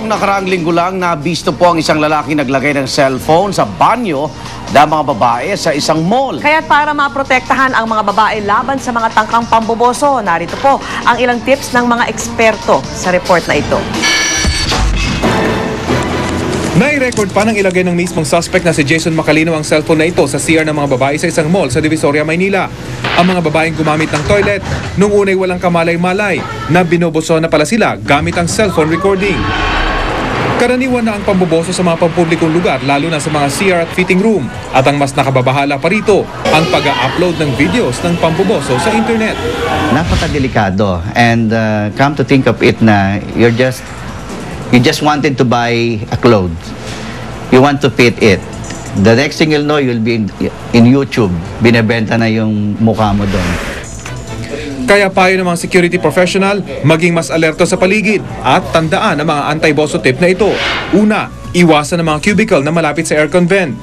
Nitong nakaraang linggo lang na bisto po ang isang lalaki naglagay ng cellphone sa banyo ng mga babae sa isang mall. Kaya't para maprotektahan ang mga babae laban sa mga tangkang pamboboso, narito po ang ilang tips ng mga eksperto sa report na ito. Nai-record pa ng ilagay ng mismong suspect na si Jason Macalino ang cellphone na ito sa CR ng mga babae sa isang mall sa Divisoria, Maynila. Ang mga babaeng gumamit ng toilet, nung unay walang kamalay-malay na binoboso na pala sila gamit ang cellphone recording. Karaniwan na ang pamboboso sa mga pampublikong lugar, lalo na sa mga CR at fitting room. At ang mas nakababahala pa rito, ang pag-upload ng videos ng pamboboso sa internet. Napakadelikado, and come to think of it na you just wanted to buy a clothes. You want to fit it. The next thing you'll know, you'll be in YouTube. Binebenta na yung mukha mo doon. Kaya payo ng mga security professional, maging mas alerto sa paligid at tandaan ang mga anti-boso tip na ito. Una, iwasan ang mga cubicle na malapit sa aircon vent.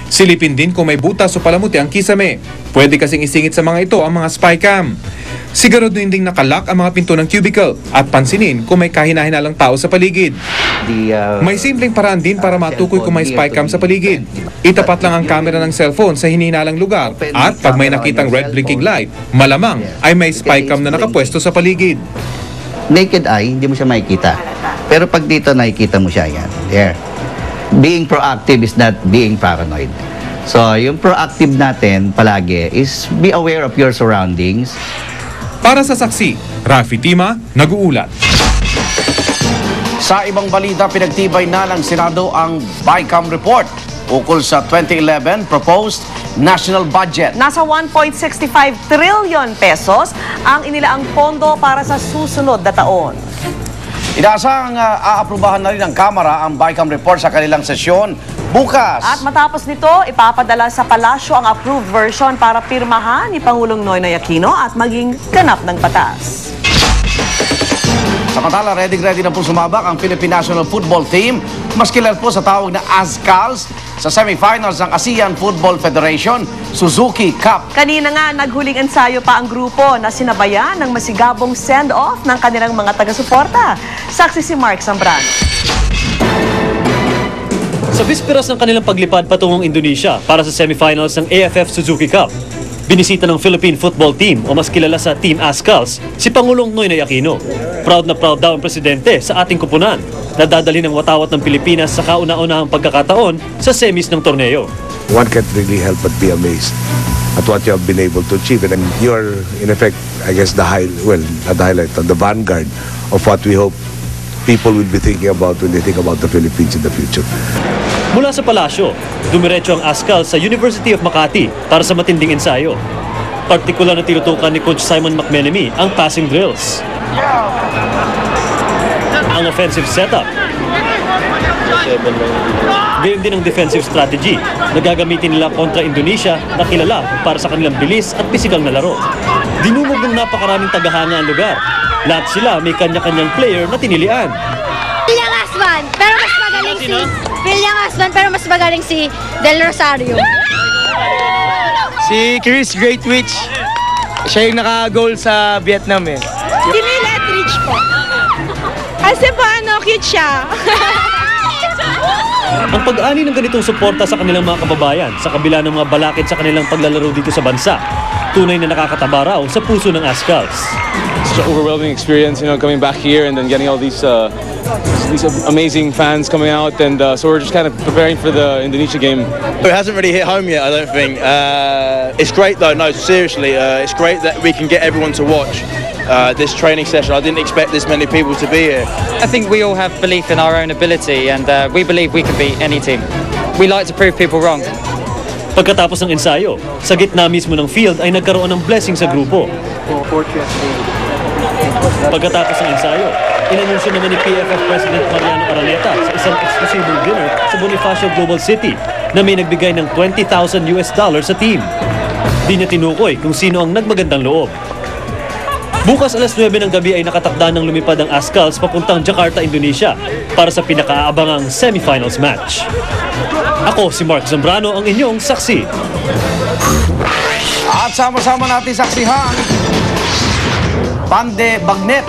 Silipin din kung may butas o palamuti ang kisame. Pwede kasing isingit sa mga ito ang mga spy cam. Siguraduhin ding nakalock ang mga pinto ng cubicle at pansinin kung may kahina-hinalang tao sa paligid. May simpleng paraan din para matukoy kung may spy cam sa paligid. Itapat lang ang camera ng cellphone sa hinihinalang lugar at pag may nakitang red blinking light, malamang ay may spy cam na nakapwesto sa paligid. Naked eye, hindi mo siya makikita. Pero pag dito nakikita mo siya, yan. There. Being proactive is not being paranoid. So, yung proactive natin palagi is be aware of your surroundings. Para sa saksi, Rafi Tima, nag-uulat. Sa ibang balita, pinagtibay na ng Senado ang BICAM report ukol sa 2011 proposed national budget. Nasa 1.65 trillion pesos ang inilaang pondo para sa susunod na taon. Inaasahang aaprubahan na rin ng Kamara ang BICAM report sa kanilang sesyon bukas. At matapos nito, ipapadala sa palasyo ang approved version para pirmahan ni Pangulong Noynoy Aquino at maging ganap ng batas. Samantala, ready na po sumabak ang Philippine National Football Team, mas kilala po sa tawag na ASCALs, sa semifinals ng ASEAN Football Federation Suzuki Cup. Kanina nga, naghuling ensayo pa ang grupo na sinabayan ng masigabong send-off ng kanilang mga taga-suporta. Saksi si Mark Zambrano. Sa bisperas ng kanilang paglipad patungong Indonesia para sa semifinals ng AFF Suzuki Cup, binisita ng Philippine Football Team o mas kilala sa Team ASCALs, si Pangulong Noynoy Aquino. Proud na proud daw ang presidente sa ating kupunan na dadali ng watawat ng Pilipinas sa kauna-unahang pagkakataon sa semis ng torneo. One can't really help but be amazed at what you have been able to achieve. And you're, in effect, I guess, the highlight, the vanguard of what we hope people will be thinking about when they think about the Philippines in the future. Mula sa palasyo, dumiretso ang ASCAL sa University of Makati para sa matinding ensayo. Partikular na tinutukan ni Coach Simon McMenemy ang passing drills, ang offensive setup, gayon din ang defensive strategy na gagamitin nila kontra Indonesia na kilala para sa kanilang bilis at pisikal na laro. Dinumog ng napakaraming tagahanga ang lugar. Lahat sila may kanya-kanyang player na tinilian. Bilyang Aswan, pero mas magaling si Bilyang Aswan, pero mas magaling si Del Rosario. Si Chris Greatwich, siya yung naka-goal sa Vietnam eh. Si Neil Etheridge po. Kasi po cute siya. Ang pag-ani ng ganitong suporta sa kanilang mga kababayan sa kabila ng mga balakid sa kanilang paglalaro dito sa bansa, tunay na nakakataba raw sa puso ng ASCALs. It's an overwhelming experience, coming back here and then getting all these amazing fans coming out, and so we're just kind of preparing for the Indonesia game. It hasn't really hit home yet, I don't think. It's great though, no, seriously, it's great that we can get everyone to watch this training session. I didn't expect this many people to be here. I think we all have belief in our own ability, and we believe we can beat any team. We like to prove people wrong. Pagkatapos ng ensayo, sa gitna mismo ng field ay nagkaroon ng blessing sa grupo. Pagkatapos ng ensayo, inanunsyo naman ni PFF President Mariano Araneta sa isang exclusive dinner sa Bonifacio Global City na may nagbigay ng $20,000 sa team. Di niya tinukoy kung sino ang nagmagandang loob. Bukas alas 9 ng gabi ay nakatakda ng lumipad ang ASCALs papuntang Jakarta, Indonesia para sa pinakaabangang semifinals match. Ako si Mark Zambrano, ang inyong saksi. At sama-sama natin saksihan, pande bagnet,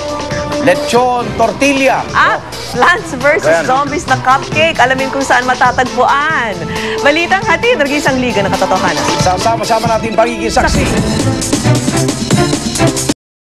lechon tortilla. At Plants vs. Ayan. Zombies na cupcake. Alamin kung saan matatagpuan. Balitang hatid, Nag-iisang Liga ng Katotohanan. Sama-sama natin pagiging saksi.